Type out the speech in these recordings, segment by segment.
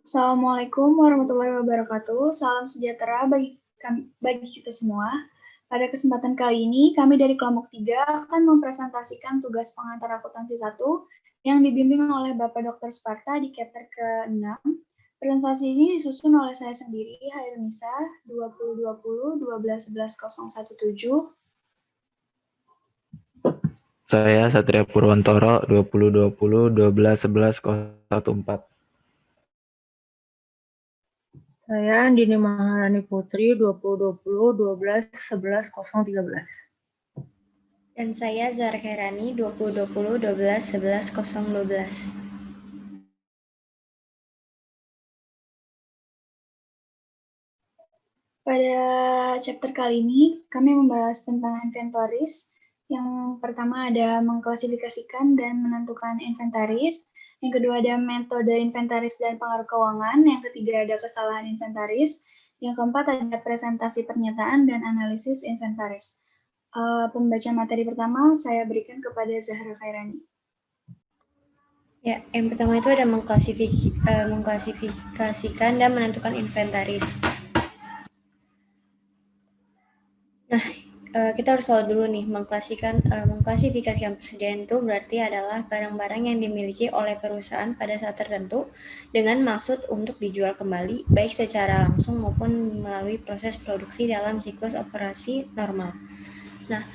Assalamualaikum warahmatullahi wabarakatuh. Salam sejahtera bagi kita semua. Pada kesempatan kali ini, kami dari kelompok 3 akan mempresentasikan tugas pengantar akuntansi 1 yang dibimbing oleh Bapak Dr. Sparta di chapter ke-6. Presentasi ini disusun oleh saya sendiri, Hairunisa, 2020-12-11-017. Saya Satria Purwantoro, 2020-12-11-014. Saya Andini Maharani Putri, 2020-12-11-013. Dan saya Zahra Khairani, 2020-12-11-012. Pada chapter kali ini, kami membahas tentang inventories. Yang pertama ada mengklasifikasikan dan menentukan inventaris. Yang kedua ada metode inventaris dan pengaruh keuangan. Yang ketiga ada kesalahan inventaris. Yang keempat ada presentasi pernyataan dan analisis inventaris. Pembaca materi pertama saya berikan kepada Zahra Khairani. Ya, yang pertama itu ada mengklasifikasikan dan menentukan inventaris. Nah, kita harus tahu dulu nih, mengklasifikasikan persediaan itu berarti adalah barang-barang yang dimiliki oleh perusahaan pada saat tertentu dengan maksud untuk dijual kembali, baik secara langsung maupun melalui proses produksi dalam siklus operasi normal. Nah,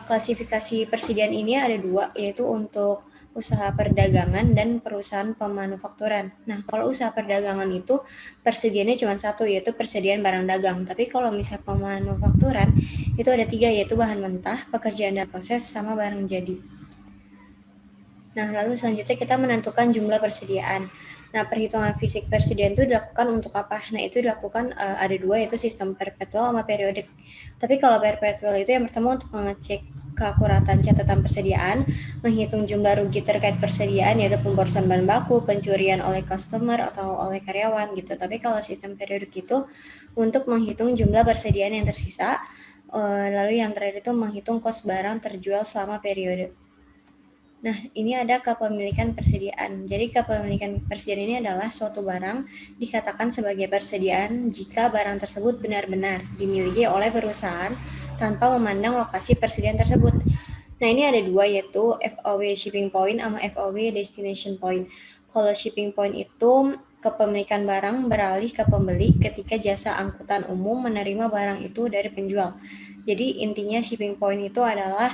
klasifikasi persediaan ini ada dua, yaitu untuk usaha perdagangan dan perusahaan pemanufakturan. Nah, kalau usaha perdagangan itu persediaannya cuma satu, yaitu persediaan barang dagang. Tapi kalau misalnya pemanufakturan, itu ada tiga, yaitu bahan mentah, pekerjaan dan proses, sama barang jadi. Nah, lalu selanjutnya kita menentukan jumlah persediaan. Nah, perhitungan fisik persediaan itu dilakukan untuk apa? Nah, itu dilakukan ada dua, yaitu sistem perpetual sama periodik. Tapi kalau perpetual itu yang pertama untuk mengecek keakuratan catatan persediaan, menghitung jumlah rugi terkait persediaan, yaitu pemborosan bahan baku, pencurian oleh customer atau oleh karyawan gitu. Tapi kalau sistem periodik itu untuk menghitung jumlah persediaan yang tersisa, lalu yang terakhir itu menghitung kos barang terjual selama periode. Nah, ini ada kepemilikan persediaan. Jadi, kepemilikan persediaan ini adalah suatu barang dikatakan sebagai persediaan jika barang tersebut benar-benar dimiliki oleh perusahaan tanpa memandang lokasi persediaan tersebut. Nah, ini ada dua, yaitu FOB shipping point sama FOB destination point. Kalau shipping point itu kepemilikan barang beralih ke pembeli ketika jasa angkutan umum menerima barang itu dari penjual. Jadi, intinya shipping point itu adalah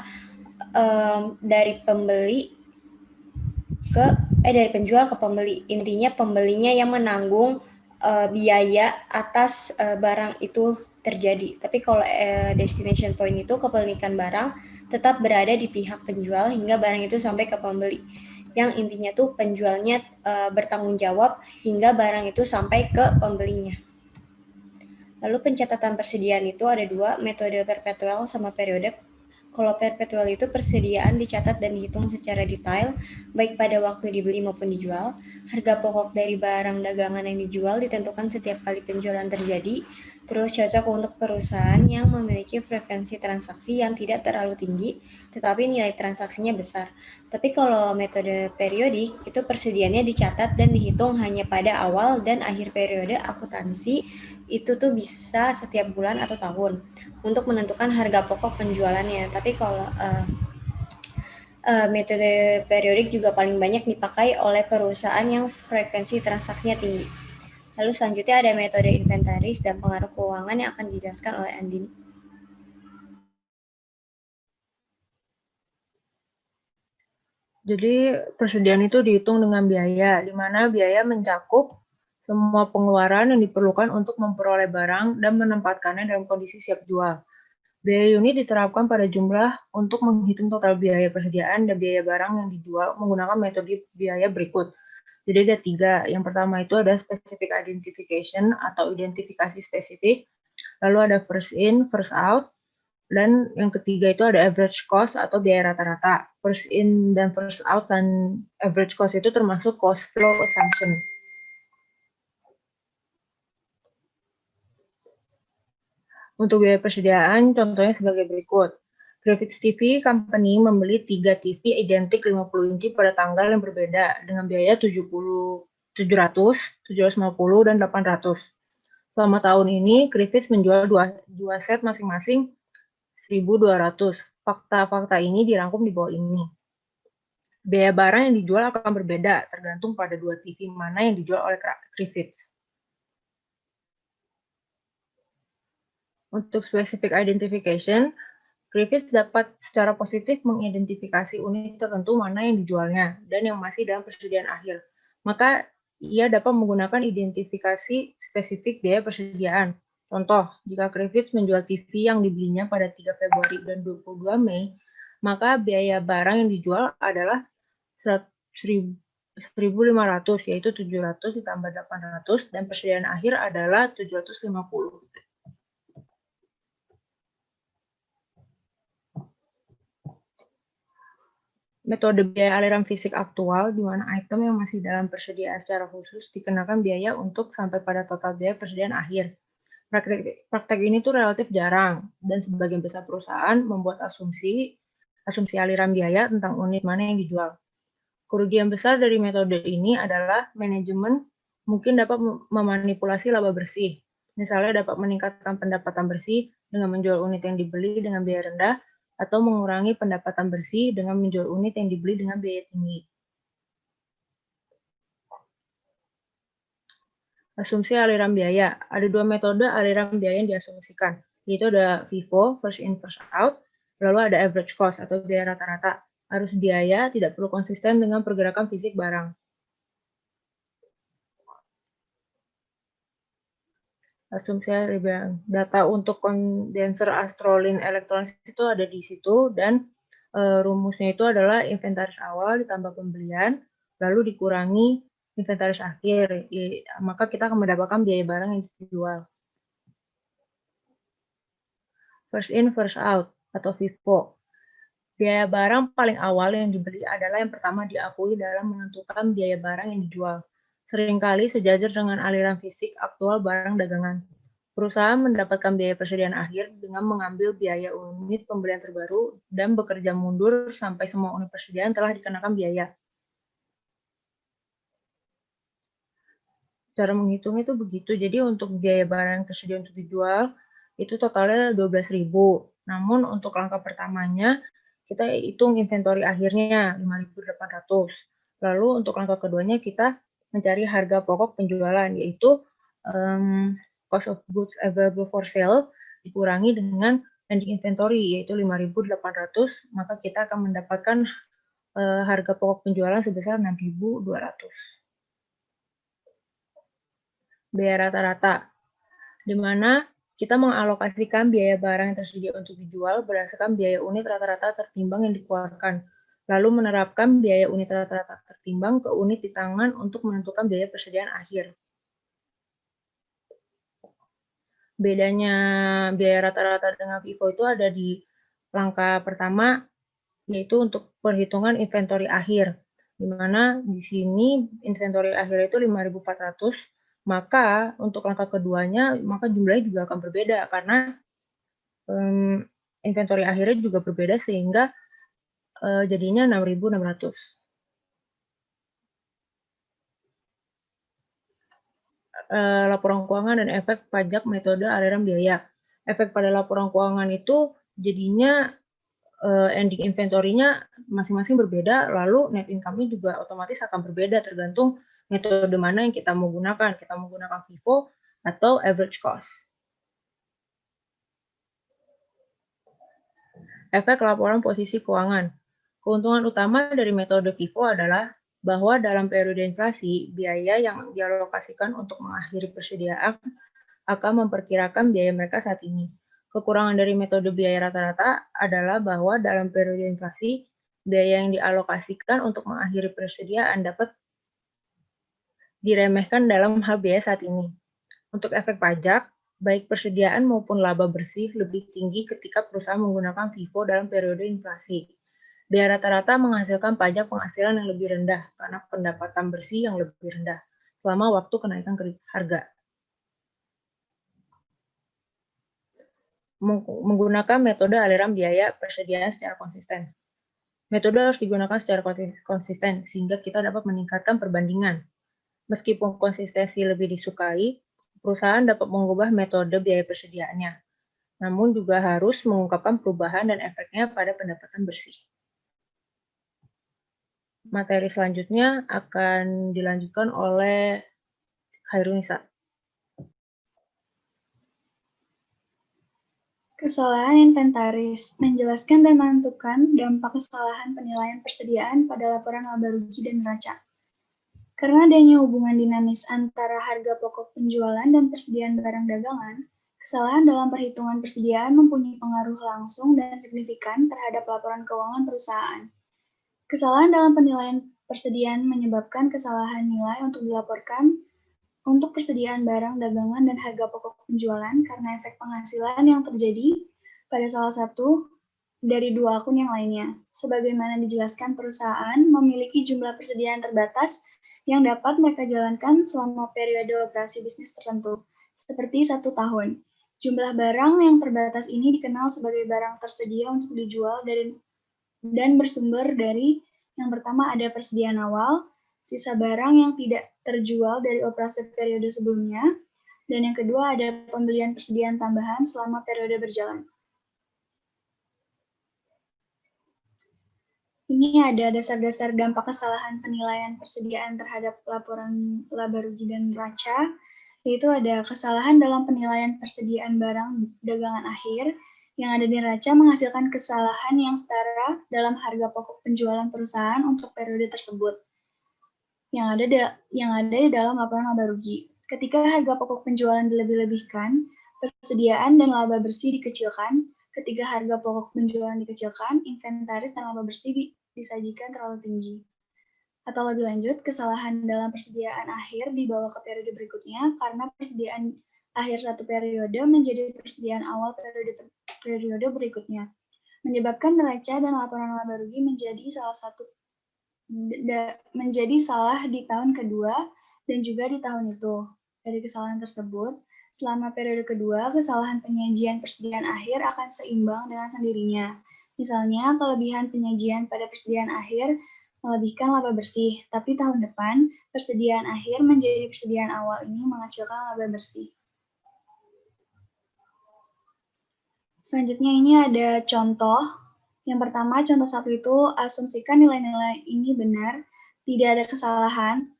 dari penjual ke pembeli. Intinya pembelinya yang menanggung biaya atas barang itu terjadi. Tapi kalau destination point itu kepemilikan barang tetap berada di pihak penjual hingga barang itu sampai ke pembeli. Yang intinya tuh penjualnya bertanggung jawab hingga barang itu sampai ke pembelinya. Lalu pencatatan persediaan itu ada dua, metode perpetual sama periode. Kalau perpetual itu persediaan dicatat dan dihitung secara detail, baik pada waktu dibeli maupun dijual. Harga pokok dari barang dagangan yang dijual ditentukan setiap kali penjualan terjadi, terus cocok untuk perusahaan yang memiliki frekuensi transaksi yang tidak terlalu tinggi, tetapi nilai transaksinya besar. Tapi kalau metode periodik, itu persediaannya dicatat dan dihitung hanya pada awal dan akhir periode akuntansi, itu tuh bisa setiap bulan atau tahun untuk menentukan harga pokok penjualannya. Tapi kalau metode periodik juga paling banyak dipakai oleh perusahaan yang frekuensi transaksinya tinggi. Lalu selanjutnya ada metode inventaris dan pengaruh keuangan yang akan dijelaskan oleh Andini. Jadi persediaan itu dihitung dengan biaya, di mana biaya mencakup semua pengeluaran yang diperlukan untuk memperoleh barang dan menempatkannya dalam kondisi siap jual. Biaya unit diterapkan pada jumlah untuk menghitung total biaya persediaan dan biaya barang yang dijual menggunakan metode biaya berikut. Jadi ada tiga. Yang pertama itu ada specific identification atau identifikasi spesifik. Lalu ada first in, first out. Dan yang ketiga itu ada average cost atau biaya rata-rata. First in dan first out dan average cost itu termasuk cost flow assumption. Untuk biaya persediaan, contohnya sebagai berikut. Graphics TV Company membeli 3 TV identik 50 inci pada tanggal yang berbeda dengan biaya 70 700, 750, dan 800. Selama tahun ini, Griffiths menjual dua set masing-masing 1.200. Fakta-fakta ini dirangkum di bawah ini. Biaya barang yang dijual akan berbeda, tergantung pada dua TV mana yang dijual oleh Griffiths. Untuk specific identification, Griffiths dapat secara positif mengidentifikasi unit tertentu mana yang dijualnya dan yang masih dalam persediaan akhir. Maka ia dapat menggunakan identifikasi spesifik biaya persediaan. Contoh, jika Griffiths menjual TV yang dibelinya pada 3 Februari dan 22 Mei, maka biaya barang yang dijual adalah 1.500, yaitu 700 ditambah 800, dan persediaan akhir adalah 750. Metode biaya aliran fisik aktual, di mana item yang masih dalam persediaan secara khusus dikenakan biaya untuk sampai pada total biaya persediaan akhir. Praktek ini tuh relatif jarang, dan sebagian besar perusahaan membuat asumsi aliran biaya tentang unit mana yang dijual. Kerugian besar dari metode ini adalah manajemen mungkin dapat memanipulasi laba bersih. Misalnya dapat meningkatkan pendapatan bersih dengan menjual unit yang dibeli dengan biaya rendah, atau mengurangi pendapatan bersih dengan menjual unit yang dibeli dengan biaya tinggi. Asumsi aliran biaya. Ada dua metode aliran biaya yang diasumsikan, yaitu ada FIFO, first in, first out, lalu ada average cost atau biaya rata-rata. Arus biaya tidak perlu konsisten dengan pergerakan fisik barang. Asumsi aliran data untuk kondenser astrolin elektronik itu ada di situ, dan rumusnya itu adalah inventaris awal ditambah pembelian, lalu dikurangi inventaris akhir, maka kita akan mendapatkan biaya barang yang dijual. First in, first out, atau FIFO. Biaya barang paling awal yang dibeli adalah yang pertama diakui dalam menentukan biaya barang yang dijual. Seringkali sejajar dengan aliran fisik aktual barang dagangan. Perusahaan mendapatkan biaya persediaan akhir dengan mengambil biaya unit pembelian terbaru dan bekerja mundur sampai semua unit persediaan telah dikenakan biaya. Cara menghitung itu begitu. Jadi untuk biaya barang yang tersedia untuk dijual itu totalnya 12.000. Namun untuk langkah pertamanya kita hitung inventory akhirnya 5.800. Lalu untuk langkah keduanya kita mencari harga pokok penjualan, yaitu cost of goods available for sale dikurangi dengan ending inventory, yaitu 5.800, maka kita akan mendapatkan harga pokok penjualan sebesar 6.200. Biaya rata-rata, di mana kita mengalokasikan biaya barang yang tersedia untuk dijual berdasarkan biaya unit rata-rata tertimbang yang dikeluarkan, lalu menerapkan biaya unit rata-rata tertimbang ke unit di tangan untuk menentukan biaya persediaan akhir. Bedanya biaya rata-rata dengan FIFO itu ada di langkah pertama, yaitu untuk perhitungan inventory akhir, di mana di sini inventory akhir itu 5.400, maka untuk langkah keduanya maka jumlahnya juga akan berbeda karena inventory akhirnya juga berbeda sehingga jadinya 6.600. Laporan keuangan dan efek pajak metode aliran biaya. Efek pada laporan keuangan itu jadinya ending inventory-nya masing-masing berbeda, lalu net income-nya juga otomatis akan berbeda tergantung metode mana yang kita mau gunakan. Kita mau gunakan FIFO atau average cost. Efek laporan posisi keuangan. Keuntungan utama dari metode FIFO adalah bahwa dalam periode inflasi, biaya yang dialokasikan untuk mengakhiri persediaan akan memperkirakan biaya mereka saat ini. Kekurangan dari metode biaya rata-rata adalah bahwa dalam periode inflasi, biaya yang dialokasikan untuk mengakhiri persediaan dapat diremehkan dalam hal biaya saat ini. Untuk efek pajak, baik persediaan maupun laba bersih lebih tinggi ketika perusahaan menggunakan FIFO dalam periode inflasi. Biaya rata-rata menghasilkan pajak penghasilan yang lebih rendah karena pendapatan bersih yang lebih rendah selama waktu kenaikan harga. Menggunakan metode aliran biaya persediaan secara konsisten. Metode harus digunakan secara konsisten sehingga kita dapat meningkatkan perbandingan. Meskipun konsistensi lebih disukai, perusahaan dapat mengubah metode biaya persediaannya, namun juga harus mengungkapkan perubahan dan efeknya pada pendapatan bersih. Materi selanjutnya akan dilanjutkan oleh Hairunisa. Kesalahan inventaris, menjelaskan dan menentukan dampak kesalahan penilaian persediaan pada laporan laba rugi dan neraca. Karena adanya hubungan dinamis antara harga pokok penjualan dan persediaan barang dagangan, kesalahan dalam perhitungan persediaan mempunyai pengaruh langsung dan signifikan terhadap laporan keuangan perusahaan. Kesalahan dalam penilaian persediaan menyebabkan kesalahan nilai untuk dilaporkan untuk persediaan barang dagangan dan harga pokok penjualan karena efek penghasilan yang terjadi pada salah satu dari dua akun yang lainnya. Sebagaimana dijelaskan, perusahaan memiliki jumlah persediaan terbatas yang dapat mereka jalankan selama periode operasi bisnis tertentu, seperti 1 tahun. Jumlah barang yang terbatas ini dikenal sebagai barang tersedia untuk dijual dan bersumber dari yang pertama ada persediaan awal, sisa barang yang tidak terjual dari operasi periode sebelumnya, dan yang kedua ada pembelian persediaan tambahan selama periode berjalan. Ini ada dasar-dasar dampak kesalahan penilaian persediaan terhadap laporan laba rugi dan neraca, yaitu ada kesalahan dalam penilaian persediaan barang dagangan akhir yang ada di neraca menghasilkan kesalahan yang setara dalam harga pokok penjualan perusahaan untuk periode tersebut yang ada di dalam laporan laba rugi. Ketika harga pokok penjualan dilebih-lebihkan, persediaan dan laba bersih dikecilkan. Ketika harga pokok penjualan dikecilkan, inventaris dan laba bersih disajikan terlalu tinggi. Atau lebih lanjut, kesalahan dalam persediaan akhir dibawa ke periode berikutnya karena persediaan akhir satu periode menjadi persediaan awal periode berikutnya, menyebabkan neraca dan laporan laba rugi menjadi salah di tahun kedua dan juga di tahun itu. Dari kesalahan tersebut, selama periode kedua, kesalahan penyajian persediaan akhir akan seimbang dengan sendirinya. Misalnya, kelebihan penyajian pada persediaan akhir melebihkan laba bersih, tapi tahun depan, persediaan akhir menjadi persediaan awal ini mengecilkan laba bersih. Selanjutnya ini ada contoh. Yang pertama, contoh 1 itu, asumsikan nilai-nilai ini benar, tidak ada kesalahan.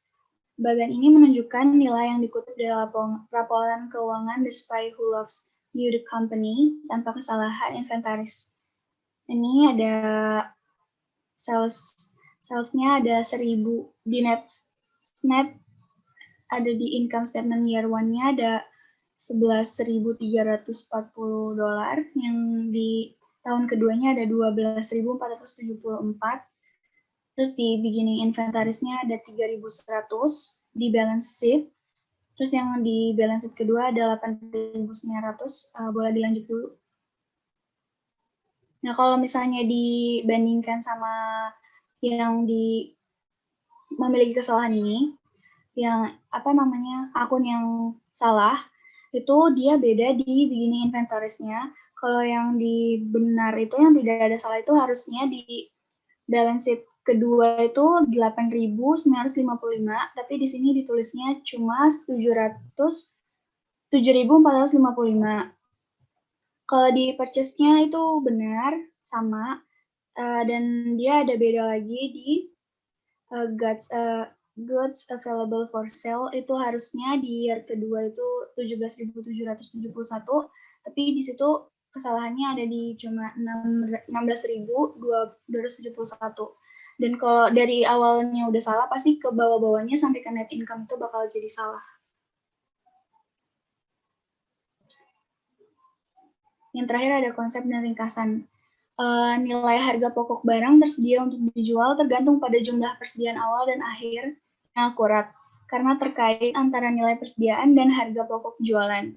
Bagian ini menunjukkan nilai yang dikutip dari laporan keuangan The Spy Who Loves You the Company tanpa kesalahan inventaris. Ini ada salesnya ada 1.000 di net ada di income statement year 1-nya ada $11.340 yang di tahun keduanya ada 12.474. Terus di beginning inventarisnya ada 3.100 di balance sheet. Terus yang di balance sheet kedua ada 8.900. Boleh dilanjut dulu. Nah, kalau misalnya dibandingkan sama yang memiliki kesalahan ini, yang akun yang salah, itu dia beda di beginning inventarisnya. Kalau yang di benar itu yang tidak ada salah itu harusnya di balance sheet kedua itu 8.955, tapi di sini ditulisnya cuma 7.455. Kalau di purchase-nya itu benar, sama, dan dia ada beda lagi di goods available for sale, itu harusnya di year kedua itu 17.771, tapi di situ kesalahannya ada di cuma 16.271. Dan kalau dari awalnya udah salah, pasti ke bawah-bawahnya sampai ke net income itu bakal jadi salah. Yang terakhir ada konsep dan ringkasan. Nilai harga pokok barang tersedia untuk dijual tergantung pada jumlah persediaan awal dan akhir yang akurat, karena terkait antara nilai persediaan dan harga pokok jualan.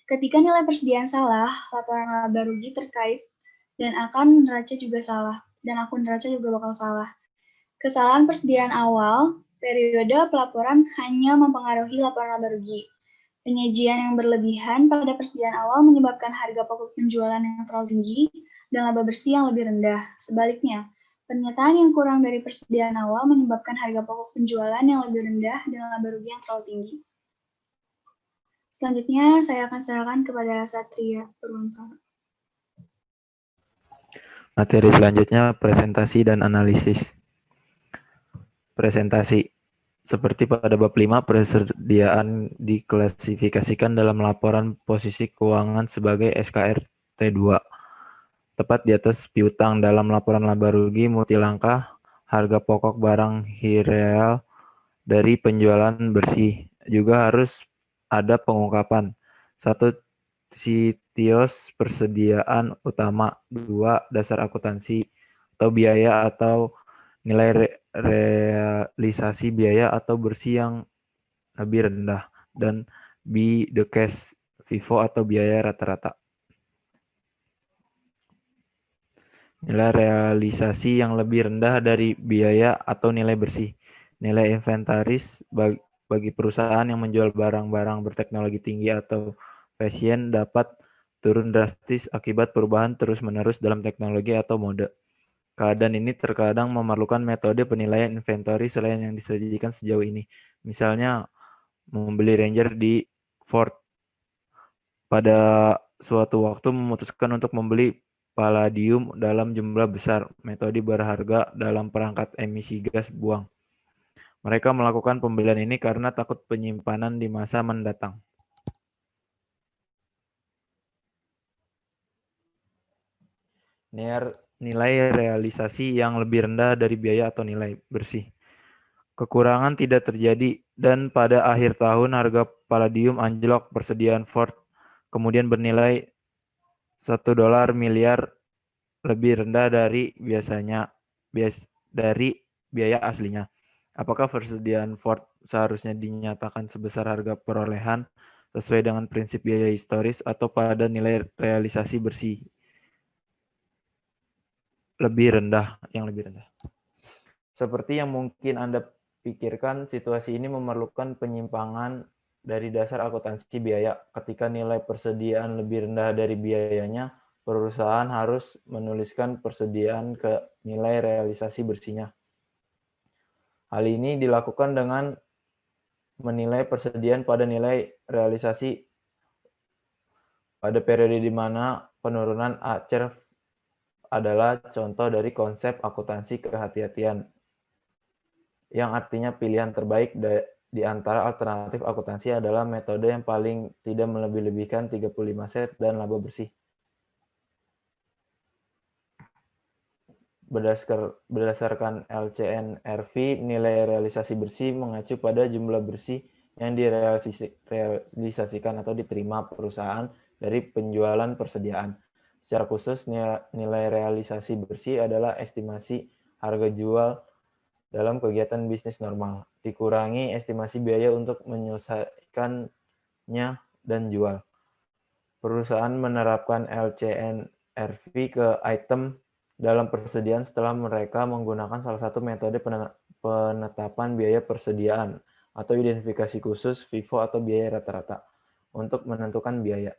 Ketika nilai persediaan salah, laporan laba rugi terkait dan akun neraca juga salah, dan akun neraca juga bakal salah. Kesalahan persediaan awal, periode pelaporan hanya mempengaruhi laporan laba rugi. Penyajian yang berlebihan pada persediaan awal menyebabkan harga pokok penjualan yang terlalu tinggi dan laba bersih yang lebih rendah. Sebaliknya, Pernyataan yang kurang dari persediaan awal menyebabkan harga pokok penjualan yang lebih rendah dan laba rugi yang terlalu tinggi. Selanjutnya, saya akan serahkan kepada Satria Purwantoro. Materi selanjutnya presentasi dan analisis. Presentasi. Seperti pada bab 5, persediaan diklasifikasikan dalam laporan posisi keuangan sebagai SKRT 2. Tepat di atas piutang dalam laporan laba rugi multilangkah, harga pokok barang real dari penjualan bersih. Juga harus ada pengungkapan. 1. Sitios persediaan utama. 2. Dasar akuntansi atau biaya atau nilai realisasi biaya atau bersih yang lebih rendah. Dan B. The cash FIFO atau biaya rata-rata. Nilai realisasi yang lebih rendah dari biaya atau nilai bersih. Nilai inventaris bagi perusahaan yang menjual barang-barang berteknologi tinggi atau fashion dapat turun drastis akibat perubahan terus-menerus dalam teknologi atau mode. Keadaan ini terkadang memerlukan metode penilaian inventory selain yang disajikan sejauh ini. Misalnya, membeli Ranger di Ford. Pada suatu waktu memutuskan untuk membeli palladium dalam jumlah besar, metode berharga dalam perangkat emisi gas buang. Mereka melakukan pembelian ini karena takut penyimpanan di masa mendatang. Nilai realisasi yang lebih rendah dari biaya atau nilai bersih. Kekurangan tidak terjadi dan pada akhir tahun harga palladium anjlok. Persediaan Ford kemudian bernilai $1 miliar lebih rendah dari dari biaya aslinya. Apakah persediaan Ford seharusnya dinyatakan sebesar harga perolehan sesuai dengan prinsip biaya historis atau pada nilai realisasi bersih yang lebih rendah? Seperti yang mungkin Anda pikirkan, situasi ini memerlukan penyimpangan dari dasar akuntansi biaya. Ketika nilai persediaan lebih rendah dari biayanya, perusahaan harus menuliskan persediaan ke nilai realisasi bersihnya. Hal ini dilakukan dengan menilai persediaan pada nilai realisasi pada periode di mana penurunan acer adalah contoh dari konsep akuntansi kehati-hatian, yang artinya pilihan terbaik di antara alternatif akuntansi adalah metode yang paling tidak melebih-lebihkan 35 set dan laba bersih. Berdasarkan LCNRV, nilai realisasi bersih mengacu pada jumlah bersih yang direalisasikan atau diterima perusahaan dari penjualan persediaan. Secara khusus, nilai realisasi bersih adalah estimasi harga jual dalam kegiatan bisnis normal, dikurangi estimasi biaya untuk menyelesaikannya dan jual. Perusahaan menerapkan LCNRV ke item dalam persediaan setelah mereka menggunakan salah satu metode penetapan biaya persediaan atau identifikasi khusus FIFO atau biaya rata-rata untuk menentukan biaya.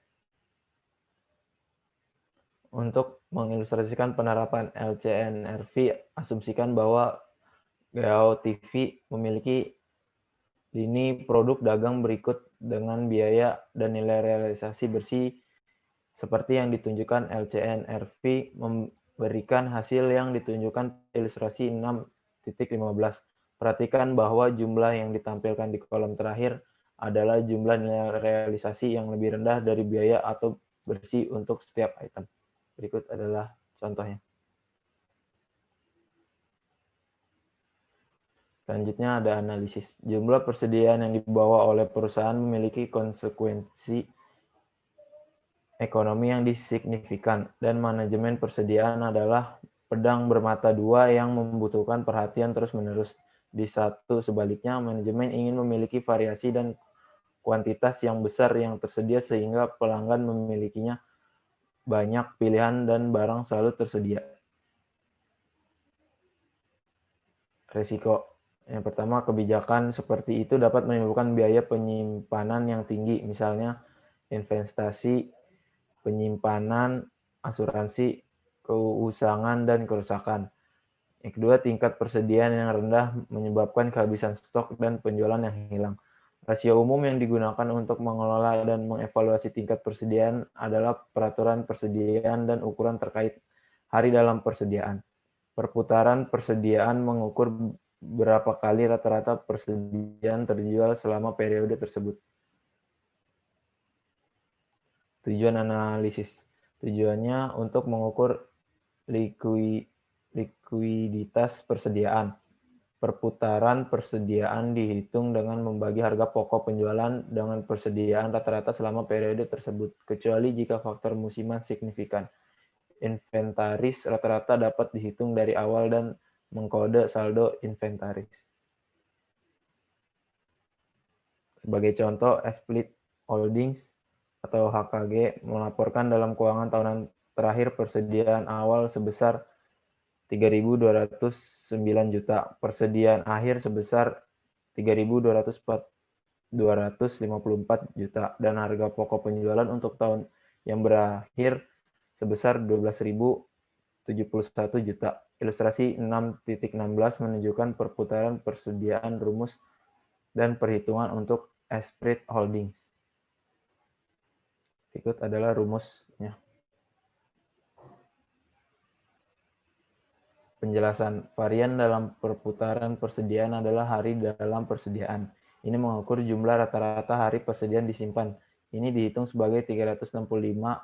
Untuk mengilustrasikan penerapan LCNRV, asumsikan bahwa GAO TV memiliki lini produk dagang berikut dengan biaya dan nilai realisasi bersih seperti yang ditunjukkan. LCNRV memberikan hasil yang ditunjukkan ilustrasi 6.15. Perhatikan bahwa jumlah yang ditampilkan di kolom terakhir adalah jumlah nilai realisasi yang lebih rendah dari biaya atau bersih untuk setiap item. Berikut adalah contohnya. Selanjutnya ada analisis. Jumlah persediaan yang dibawa oleh perusahaan memiliki konsekuensi ekonomi yang signifikan, dan manajemen persediaan adalah pedang bermata dua yang membutuhkan perhatian terus-menerus. Di satu sebaliknya, manajemen ingin memiliki variasi dan kuantitas yang besar yang tersedia sehingga pelanggan memilikinya banyak pilihan dan barang selalu tersedia. Risiko. Yang pertama, kebijakan seperti itu dapat menimbulkan biaya penyimpanan yang tinggi, misalnya investasi, penyimpanan, asuransi, keusangan, dan kerusakan. Yang kedua, tingkat persediaan yang rendah menyebabkan kehabisan stok dan penjualan yang hilang. Rasio umum yang digunakan untuk mengelola dan mengevaluasi tingkat persediaan adalah peraturan persediaan dan ukuran terkait hari dalam persediaan. Perputaran persediaan mengukur berapa kali rata-rata persediaan terjual selama periode tersebut. Tujuan analisis. Tujuannya untuk mengukur likuiditas persediaan. Perputaran persediaan dihitung dengan membagi harga pokok penjualan dengan persediaan rata-rata selama periode tersebut, kecuali jika faktor musiman signifikan. Inventaris rata-rata dapat dihitung dari awal dan mengkode saldo inventaris. Sebagai contoh, Split Holdings atau HKG melaporkan dalam keuangan tahunan terakhir persediaan awal sebesar 3.209 juta, persediaan akhir sebesar 3.254 juta, dan harga pokok penjualan untuk tahun yang berakhir sebesar 12.071 juta. Ilustrasi 6.16 menunjukkan perputaran persediaan rumus dan perhitungan untuk Split Holdings. Berikut adalah rumusnya. Penjelasan. Varian dalam perputaran persediaan adalah hari dalam persediaan. Ini mengukur jumlah rata-rata hari persediaan disimpan. Ini dihitung sebagai 365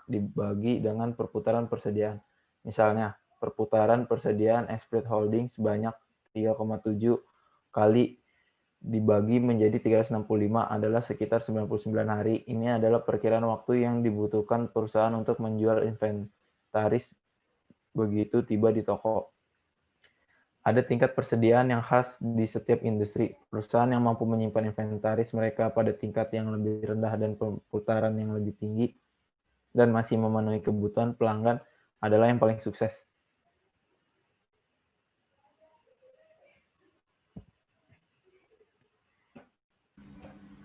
dibagi dengan perputaran persediaan. Misalnya, perputaran persediaan Split Holdings sebanyak 3,7 kali dibagi menjadi 365 adalah sekitar 99 hari. Ini adalah perkiraan waktu yang dibutuhkan perusahaan untuk menjual inventaris begitu tiba di toko. Ada tingkat persediaan yang khas di setiap industri. Perusahaan yang mampu menyimpan inventaris mereka pada tingkat yang lebih rendah dan perputaran yang lebih tinggi dan masih memenuhi kebutuhan pelanggan adalah yang paling sukses.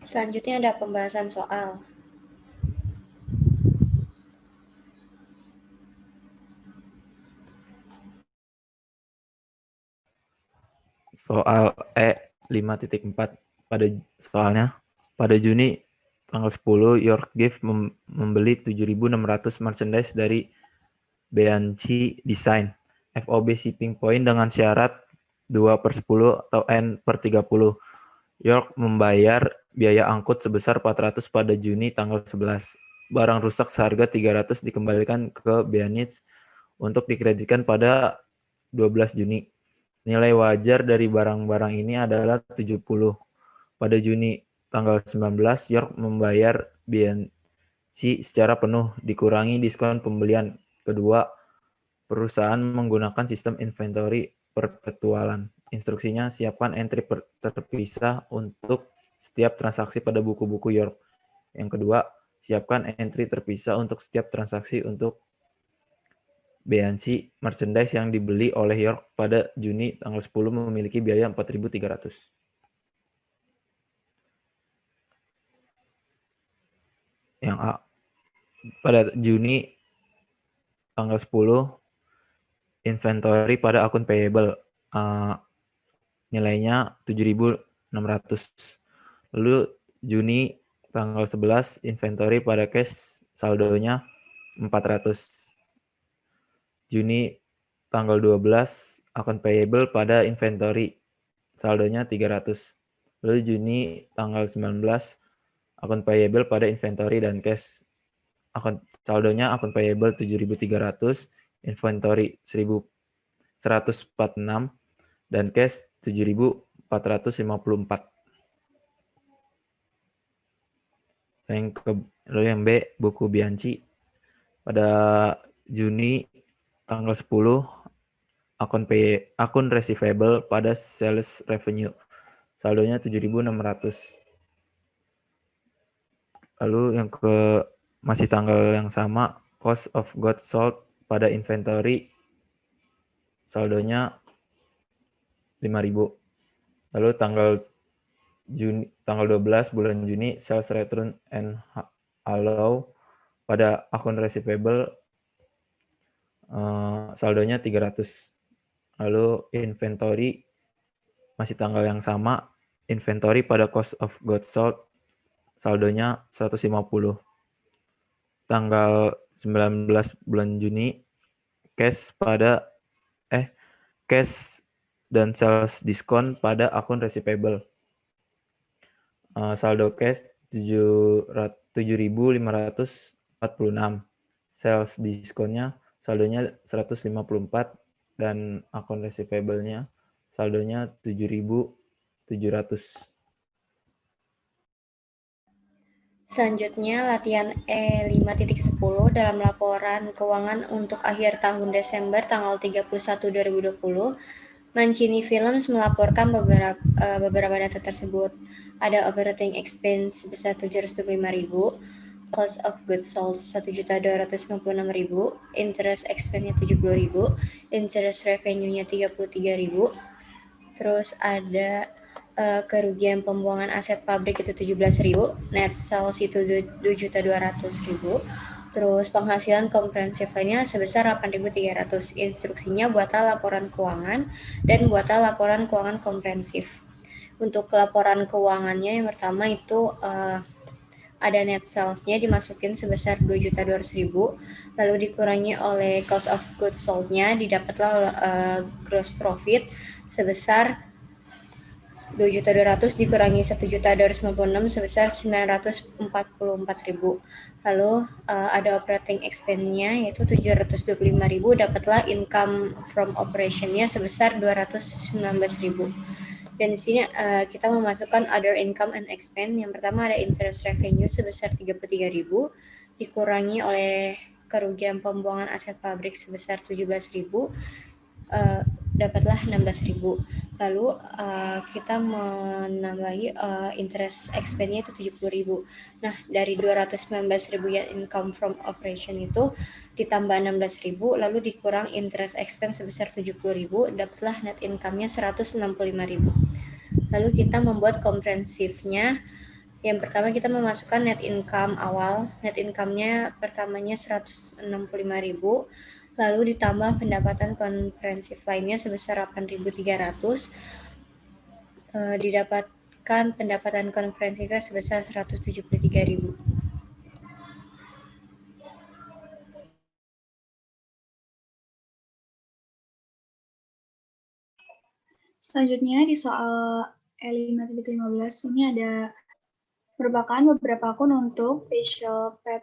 Selanjutnya ada pembahasan soal. Soal E5.4 pada Juni tanggal 10 York Gift membeli 7.600 merchandise dari Bianchi Design FOB Shipping Point dengan syarat 2/10 atau N/30. York membayar biaya angkut sebesar 400 pada Juni tanggal 11. Barang rusak seharga 300 dikembalikan ke Bianchi untuk dikreditkan pada 12 Juni. Nilai wajar dari barang-barang ini adalah 70. Pada Juni tanggal 19, York membayar Bianchi secara penuh, dikurangi diskon pembelian. Kedua, perusahaan menggunakan sistem inventory perpetualan. Instruksinya, siapkan entry terpisah untuk setiap transaksi pada buku-buku York. Yang kedua, siapkan entry terpisah untuk setiap transaksi untuk Bianchi merchandise yang dibeli oleh York pada Juni tanggal 10 memiliki biaya 4.300. Yang A. Pada Juni tanggal 10 inventory pada akun payable nilainya 7.600. Lalu Juni tanggal 11 inventory pada cash saldonya 400. Juni tanggal 12 akun payable pada inventory saldonya 300. Lalu Juni tanggal 19 akun payable pada inventory dan cash saldonya akun payable 7.300, inventory 1.146 dan cash 7.454. Lalu yang B, buku Bianchi pada Juni tanggal 10 akun receivable pada sales revenue saldonya 7.600. Lalu yang masih tanggal yang sama, cost of goods sold pada inventory saldonya 5.000. Lalu tanggal 12 bulan Juni, sales return and allow pada akun receivable saldonya 300. Lalu inventory masih tanggal yang sama, inventory pada cost of goods sold saldonya 150. Tanggal 19 bulan Juni, cash dan sales diskon pada akun receivable. Saldo cash 7.546. Sales diskonnya saldonya 154 dan akun receivable-nya saldonya 7.700. Selanjutnya, latihan E5.10 dalam laporan keuangan untuk akhir tahun Desember tanggal 31 2020. Mancini Films melaporkan beberapa data tersebut. Ada operating expense sebesar 725.000, cost of goods sold 1.256.000, interest expense-nya 70.000, interest revenue-nya 33.000, terus ada kerugian pembuangan aset pabrik itu 17.000, net sales itu 2.200.000, terus penghasilan komprehensif lainnya sebesar 8.300. Instruksinya buatlah laporan keuangan dan buatlah laporan keuangan komprehensif. Untuk laporan keuangannya yang pertama itu ada net sales-nya dimasukin sebesar 2.200.000, lalu dikurangi oleh cost of goods sold-nya, didapatlah gross profit sebesar 2.200.000 dikurangi 1.256 sebesar 944.000. Lalu ada operating expense-nya yaitu 725.000, dapatlah income from operation-nya sebesar 219.000. Dan di sini kita memasukkan other income and expense. Yang pertama ada interest revenue sebesar 33.000 dikurangi oleh kerugian pembuangan aset pabrik sebesar 17.000, dapatlah 16.000. Lalu kita menambahi interest expense-nya itu 70.000. Nah, dari 219.000 yang income from operation itu ditambah 16.000, lalu dikurang interest expense sebesar 70.000, dapatlah net income-nya 165.000. Lalu kita membuat komprehensifnya. Yang pertama kita memasukkan net income awal. Net income-nya pertamanya 165.000, lalu ditambah pendapatan komprehensif lainnya sebesar 8.300, didapatkan pendapatan komprehensifnya sebesar 173.000. Selanjutnya di soal E5.15 ini ada merupakan beberapa akun untuk facial pet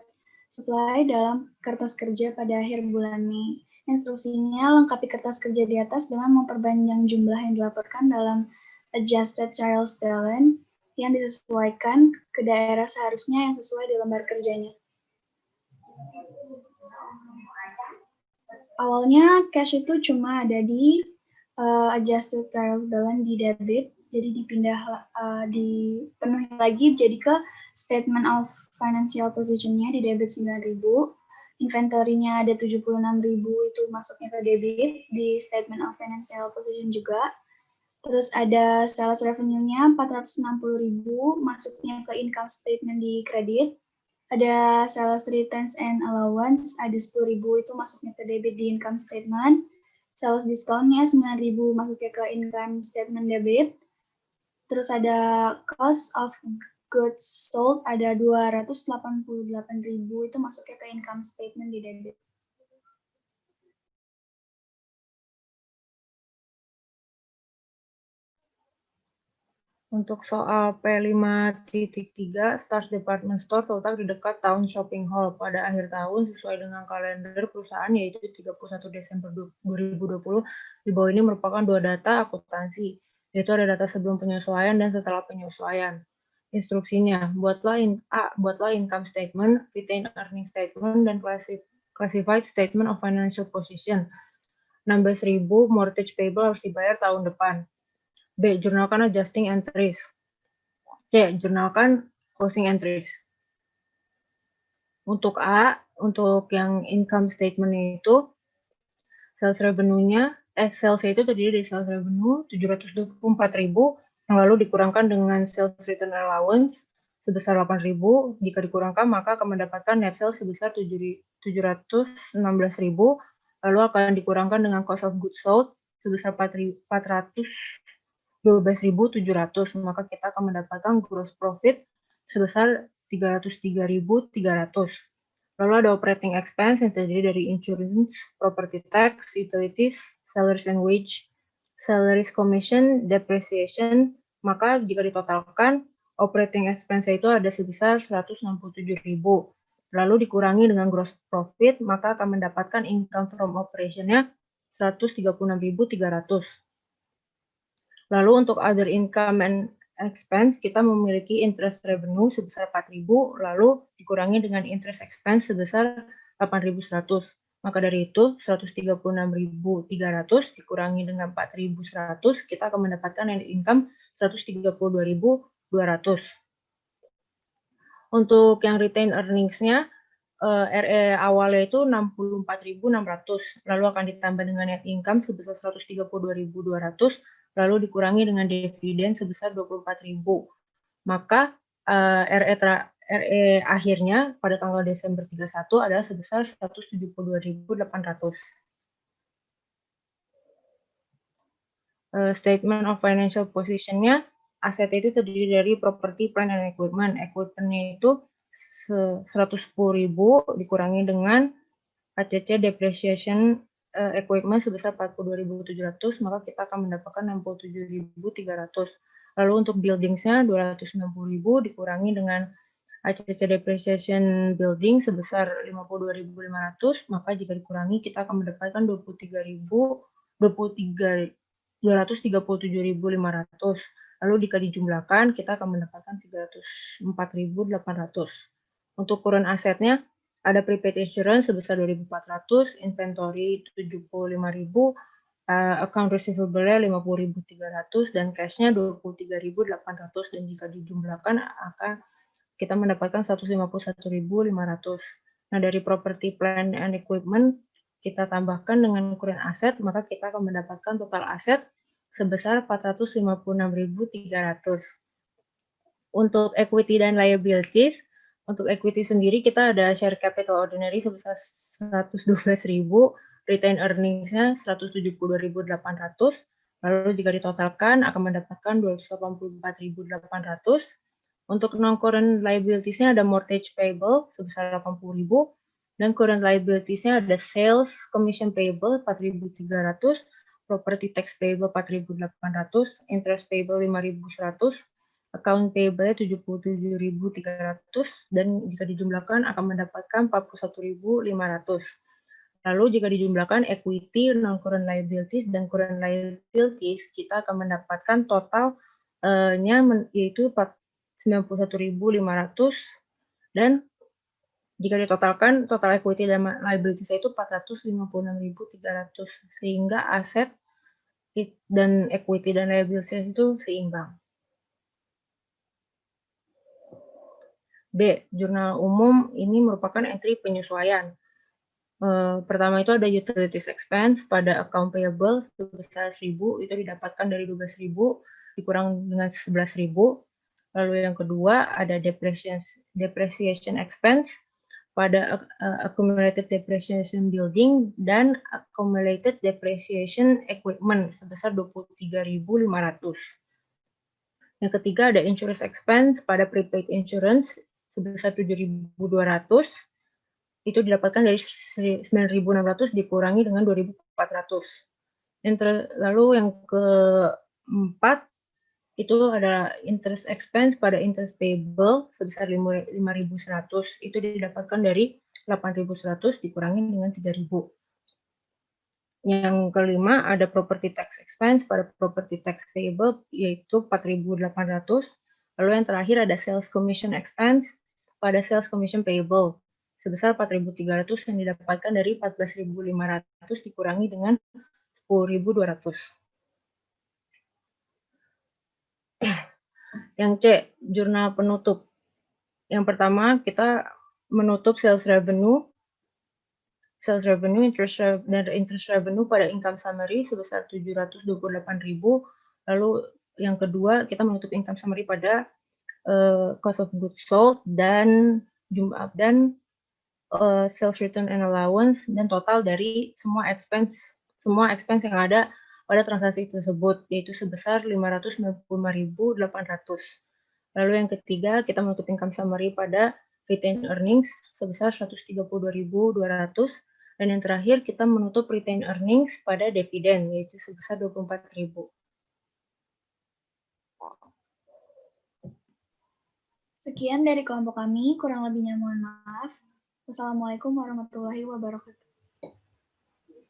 supply dalam kertas kerja pada akhir bulan Mei. Instruksinya lengkapi kertas kerja di atas dengan memperpanjang jumlah yang dilaporkan dalam adjusted trials balance yang disesuaikan ke daerah seharusnya yang sesuai di lembar kerjanya. Awalnya cash itu cuma ada di adjusted trials balance di debit, jadi dipenuhi lagi jadi ke statement of financial position-nya di debit 9.000, inventory-nya ada 76.000 itu masuknya ke debit di statement of financial position juga. Terus ada sales revenue-nya 460.000 masuknya ke income statement di kredit. Ada sales returns and allowance ada 10.000 itu masuknya ke debit di income statement. Sales discount-nya 9.000 masuknya ke income statement debit. Terus ada cost of goods sold ada 288.000 itu masuknya ke income statement di debit. Untuk soal P5.3, Stars Department Store terletak di dekat Town Shopping Hall pada akhir tahun sesuai dengan kalender perusahaan yaitu 31 Desember 2020. Di bawah ini merupakan dua data akuntansi, yaitu ada data sebelum penyesuaian dan setelah penyesuaian. Instruksinya, buatlah income statement, retained earning statement, dan classified statement of financial position. 16.000 mortgage payable harus dibayar tahun depan. B. Jurnalkan adjusting entries. C. Jurnalkan closing entries. Untuk A, untuk yang income statement-nya itu, sales revenue-nya, sales itu terdiri dari sales revenue 724.000, yang lalu dikurangkan dengan sales return allowance sebesar 8.000, jika dikurangkan maka akan mendapatkan net sales sebesar 716.000, lalu akan dikurangkan dengan cost of goods sold sebesar 412.700, maka kita akan mendapatkan gross profit sebesar 303.300. Lalu ada operating expense yang terdiri dari insurance, property tax, utilities, salaries and wage, salaries commission, depreciation, maka jika ditotalkan operating expense itu ada sebesar 167.000. Lalu dikurangi dengan gross profit, maka akan mendapatkan income from operation-nya 136.300. Lalu untuk other income and expense, kita memiliki interest revenue sebesar 4.000, lalu dikurangi dengan interest expense sebesar 8.100. Maka dari itu, 136.300 dikurangi dengan 4.100, kita akan mendapatkan net income 132.200. Untuk yang retain earnings-nya, RE awalnya itu 64.600, lalu akan ditambah dengan net income sebesar 132.200, lalu dikurangi dengan dividen sebesar 24.000. Maka RE akhirnya pada tanggal Desember 31 adalah sebesar 172.800. Statement of financial position-nya, aset itu terdiri dari property, plant, and equipment. Equipment-nya itu 110.000 dikurangi dengan ACC depreciation equipment sebesar 42.700, maka kita akan mendapatkan 67.300. Lalu untuk buildings-nya 290.000 dikurangi dengan ACC depreciation building sebesar 52.500, maka jika dikurangi kita akan mendapatkan 237.500. Lalu jika dijumlahkan kita akan mendapatkan 304.800. Untuk current asetnya ada prepaid insurance sebesar 2.400, inventory 75.000, account receivable-nya 50.300, dan cash-nya 23.800, dan jika dijumlahkan akan kita mendapatkan 151.500. Nah, dari property, plant, and equipment kita tambahkan dengan current asset, maka kita akan mendapatkan total aset sebesar 456.300. Untuk equity dan liabilities, untuk equity sendiri kita ada share capital ordinary sebesar 112.000, retain earnings-nya 172.800, lalu jika ditotalkan akan mendapatkan 284.800. Untuk non-current liabilities-nya ada mortgage payable sebesar 80.000, dan current liabilities-nya ada sales commission payable 4.300, property tax payable 4.800, interest payable 5.100, account payable 77.300, dan jika dijumlahkan akan mendapatkan 41.500. Lalu jika dijumlahkan equity, non-current liabilities, dan current liabilities, kita akan mendapatkan totalnya yaitu 91.500, dan jika ditotalkan total equity dan liabilities itu 456.300, sehingga aset dan equity dan liabilities itu seimbang. B. Jurnal umum ini merupakan entry penyesuaian. Pertama itu ada utilities expense pada account payable sebesar 1.000, itu didapatkan dari 12.000 dikurang dengan 11.000. Lalu yang kedua ada depreciation expense pada accumulated depreciation building dan accumulated depreciation equipment sebesar 23.500. Yang ketiga ada insurance expense pada prepaid insurance sebesar 7.200, itu didapatkan dari 9.600 dikurangi dengan 2.400. Lalu yang keempat itu ada interest expense pada interest payable sebesar 5.100, itu didapatkan dari 8.100 dikurangi dengan 3.000. Yang kelima ada property tax expense pada property tax payable yaitu 4.800. Lalu yang terakhir ada sales commission expense pada sales commission payable sebesar 4.300 yang didapatkan dari 14.500 dikurangi dengan 10.200. Yang C, jurnal penutup. Yang pertama kita menutup sales revenue, interest revenue pada income summary sebesar 728.000. Lalu yang kedua kita menutup income summary pada cost of goods sold dan sales return and allowance, dan total dari semua expense yang ada pada transaksi tersebut, yaitu sebesar 595.800. Lalu yang ketiga, kita menutup income summary pada retained earnings sebesar 132.200. Dan yang terakhir, kita menutup retained earnings pada dividen, yaitu sebesar 24.000. Sekian dari kelompok kami, kurang lebihnya mohon maaf. Wassalamualaikum warahmatullahi wabarakatuh.